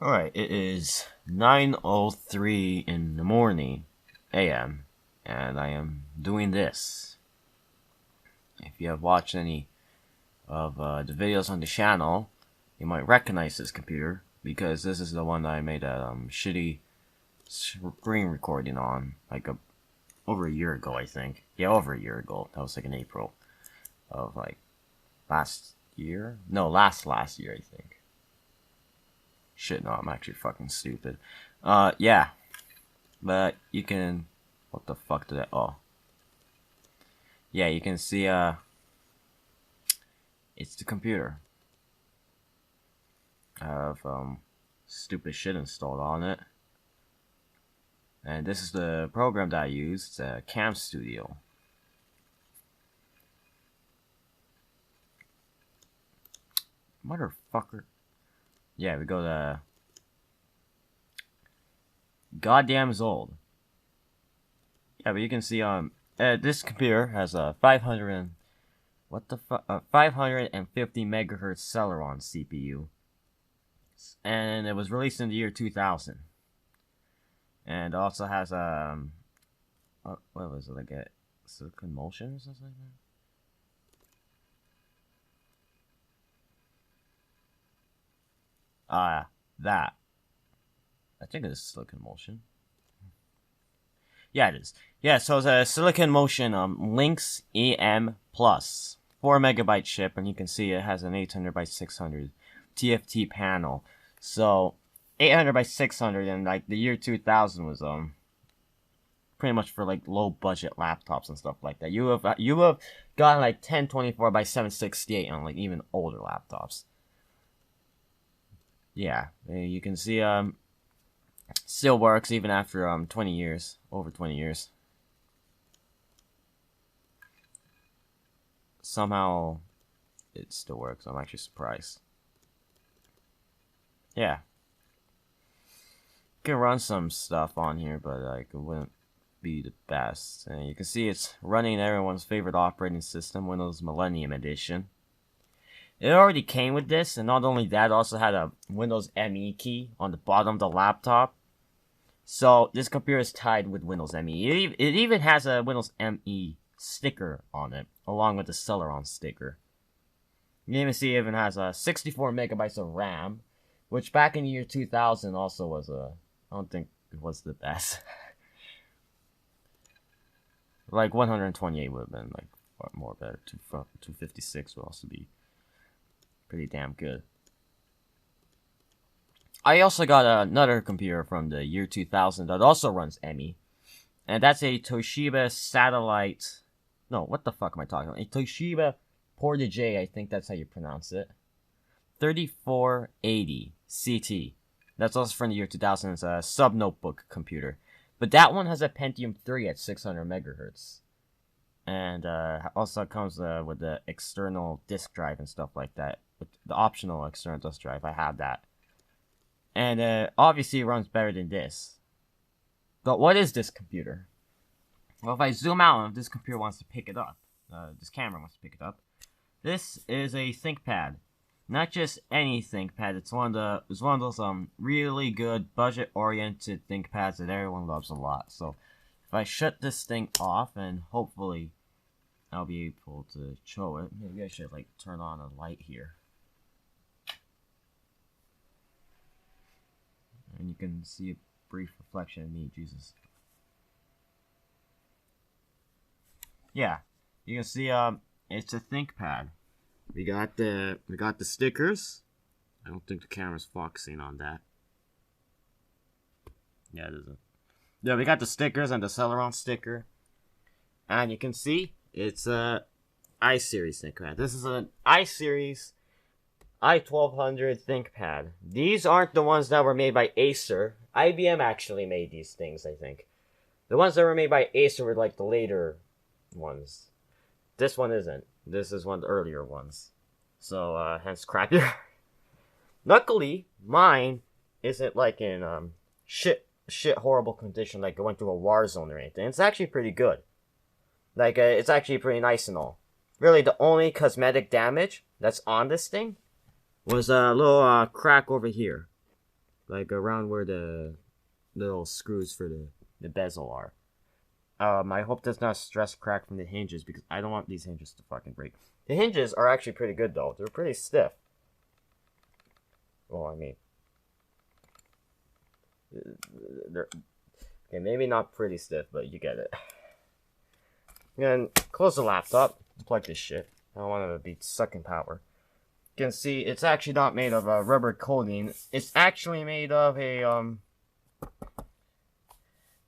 Alright, it is 9:03 in the morning, a.m., and I am doing this. If you have watched any of the videos on the channel, you might recognize this computer, because this is the one that I made a shitty screen recording on, over a year ago, I think. Yeah, over a year ago. That was in April of last year? No, last year, I think. Shit, no, I'm actually fucking stupid. Yeah. But you can... What the fuck did I... Oh. Yeah, you can see, it's the computer. I have, stupid shit installed on it. And this is the program that I used, Cam Studio. Motherfucker. Yeah, we go to... Goddamn is old. Yeah, but you can see, this computer has a 550 megahertz Celeron CPU. And it was released in the year 2000. And also has, what was it, Silicon Motion or something like that? That. I think it is Silicon Motion. Yeah, it is. Yeah, so it's a Silicon Motion Lynx EM Plus 4 megabyte chip, and you can see it has an 800 by 600 TFT panel. So 800 by 600 in the year 2000 was pretty much for low budget laptops and stuff like that. You have gotten 1024 by 768 on even older laptops. Yeah, you can see still works even after 20 years, over 20 years. Somehow it still works. I'm actually surprised. Yeah. Can run some stuff on here, but it wouldn't be the best. And you can see it's running everyone's favorite operating system, Windows Millennium Edition. It already came with this, and not only that, it also had a Windows ME key on the bottom of the laptop. So this computer is tied with Windows ME. It even has a Windows ME sticker on it, along with the Celeron sticker. You can even see it even has 64 megabytes of RAM, which back in the year 2000 also was I don't think it was the best. 128 would have been far more better. 256 would also be pretty damn good. I also got another computer from the year 2000 that also runs ME. And that's a Toshiba Satellite... No, what the fuck am I talking about? A Toshiba Portage, I think that's how you pronounce it. 3480 CT. That's also from the year 2000. It's a sub-notebook computer. But that one has a Pentium 3 at 600 megahertz. And also comes with the external disk drive and stuff like that. With the optional external disk drive. I have that. And obviously it runs better than this. But what is this computer? Well, if I zoom out, if this computer wants to pick it up, this camera wants to pick it up, this is a ThinkPad. Not just any ThinkPad. It's one of those really good budget-oriented ThinkPads that everyone loves a lot. So if I shut this thing off, and hopefully I'll be able to show it. Maybe I should turn on a light here. And you can see a brief reflection of me, Jesus. Yeah, you can see it's a ThinkPad. We got the stickers. I don't think the camera's focusing on that. Yeah, it isn't. Yeah, we got the stickers and the Celeron sticker. And you can see it's a i-series ThinkPad. This is an i-series i1200 ThinkPad. These aren't the ones that were made by Acer. IBM actually made these things, I think. The ones that were made by Acer were the later ones. This one isn't. This is one of the earlier ones. So, hence crappier. Luckily, mine isn't in shit horrible condition, it went through a war zone or anything. It's actually pretty good. It's actually pretty nice and all. Really, the only cosmetic damage that's on this thing was a little crack over here. like around where the little screws for the bezel are. I hope there's not stress crack from the hinges because I don't want these hinges to fucking break. The hinges are actually pretty good though. They're pretty stiff. Well, I mean, they're okay, maybe not pretty stiff, but you get it. And close the laptop. Plug this shit. I don't want it to be sucking power. You can see it's actually not made of a rubber coating. It's actually made of a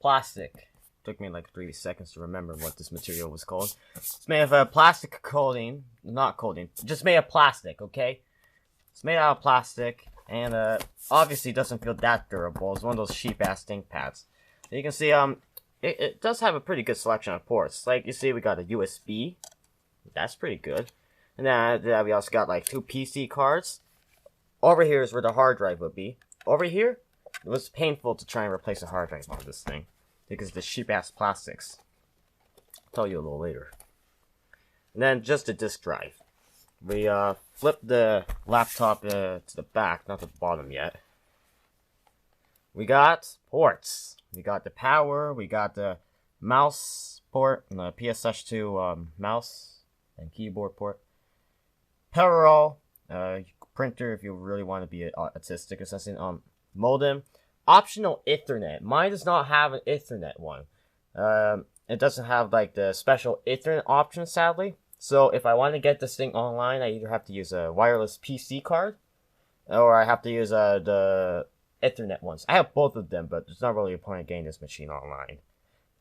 plastic. Took me like 3 seconds to remember what this material was called. It's made of a plastic coating, not coating, just made of plastic. Okay, it's made out of plastic, and obviously doesn't feel that durable. It's one of those cheap ass ThinkPads. You can see it does have a pretty good selection of ports. Like you see, we got a USB. That's pretty good. And then we also got like 2 PC cards. Over here is where the hard drive would be. Over here, it was painful to try and replace a hard drive on this thing because of the cheap ass plastics. I'll tell you a little later. And then just the disk drive. We flip the laptop to the back, not the bottom yet. We got ports. We got the power. We got the mouse port and the PS2 mouse and keyboard port. Power printer if you really want to be artistic or something. Modem. Optional Ethernet. Mine does not have an Ethernet one. It doesn't have like the special Ethernet option, sadly. So if I want to get this thing online, I either have to use a wireless PC card, or I have to use the Ethernet ones. I have both of them, but there's not really a point of getting this machine online.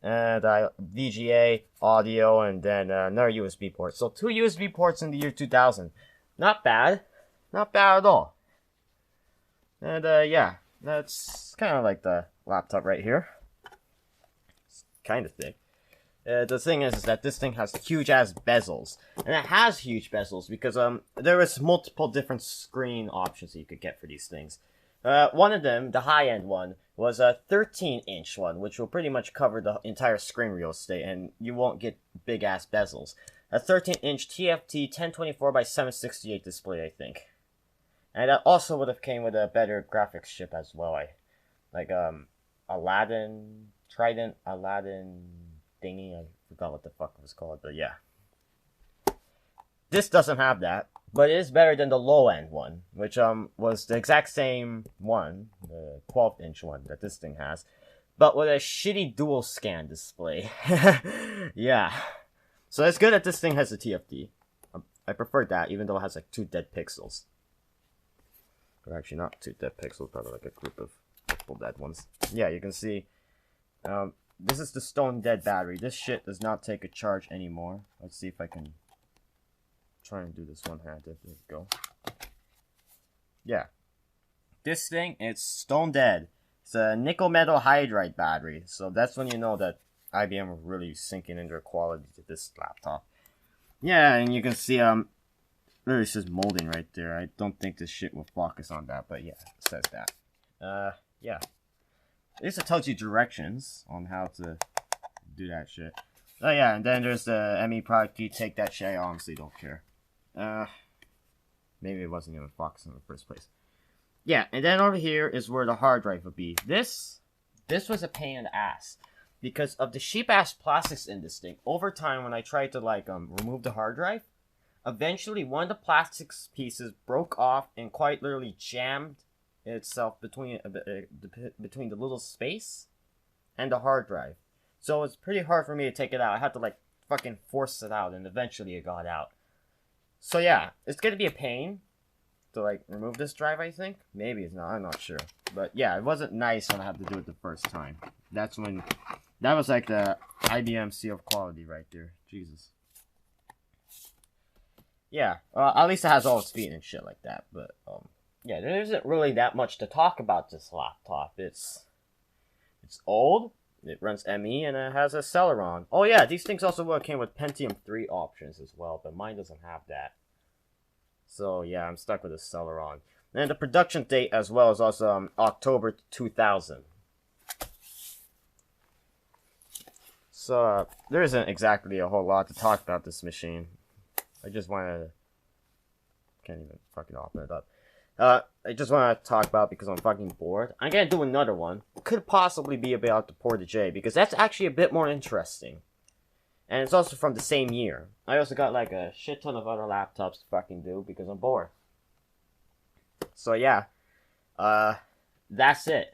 And VGA, audio, and then another USB port. So 2 USB ports in the year 2000. Not bad. Not bad at all. And yeah, that's kind of like the laptop right here. It's kind of thick. The thing is that this thing has huge ass bezels. And it has huge bezels because there is multiple different screen options that you could get for these things. One of them, the high-end one, was a 13-inch one, which will pretty much cover the entire screen real estate, and you won't get big-ass bezels. A 13-inch TFT 1024 by 768 display, I think. And that also would have came with a better graphics chip as well. Like, Aladdin, Trident, Aladdin thingy, I forgot what the fuck it was called, but yeah. This doesn't have that. But it is better than the low-end one, which was the exact same one, the 12-inch one that this thing has, but with a shitty dual scan display. Yeah. So it's good that this thing has a TFT. I prefer that, even though it has like 2 dead pixels. Or actually not 2 dead pixels, probably like a group of multiple dead ones. Yeah, you can see, this is the stone dead battery. This shit does not take a charge anymore. Let's see if I can try and do this one-handed. There we go. Yeah. This thing, it's stone dead. It's a nickel metal hydride battery. So that's when you know that IBM are really sinking in their quality to this laptop. Yeah, and you can see, there it says molding right there. I don't think this shit will focus on that, but yeah, it says that. Yeah. At least it tells you directions on how to do that shit. Oh yeah, and then there's the ME product key. Take that shit. I honestly don't care. Maybe it wasn't even focusing in the first place. Yeah, and then over here is where the hard drive would be. This was a pain in the ass because of the cheap ass plastics in this thing. Over time, when I tried to like remove the hard drive, eventually one of the plastics pieces broke off and quite literally jammed itself between the little space and the hard drive. So it's pretty hard for me to take it out. I had to like fucking force it out, and eventually it got out. So yeah, it's gonna be a pain to like remove this drive, I think. Maybe it's not, I'm not sure. But yeah, it wasn't nice when I had to do it the first time. That was like the IBM seal of quality right there. Jesus. Yeah, at least it has all its feet and shit like that. But yeah, there isn't really that much to talk about this laptop. It's old. It runs ME and it has a Celeron. Oh yeah, these things also came with Pentium 3 options as well, but mine doesn't have that. So yeah, I'm stuck with a Celeron. And the production date as well is also October 2000. So there isn't exactly a whole lot to talk about this machine. I just wanted to... Can't even fucking open it up. I just want to talk about because I'm fucking bored. I'm gonna do another one. Could possibly be about the Porta J because that's actually a bit more interesting. And it's also from the same year. I also got like a shit ton of other laptops to fucking do because I'm bored. So yeah, that's it.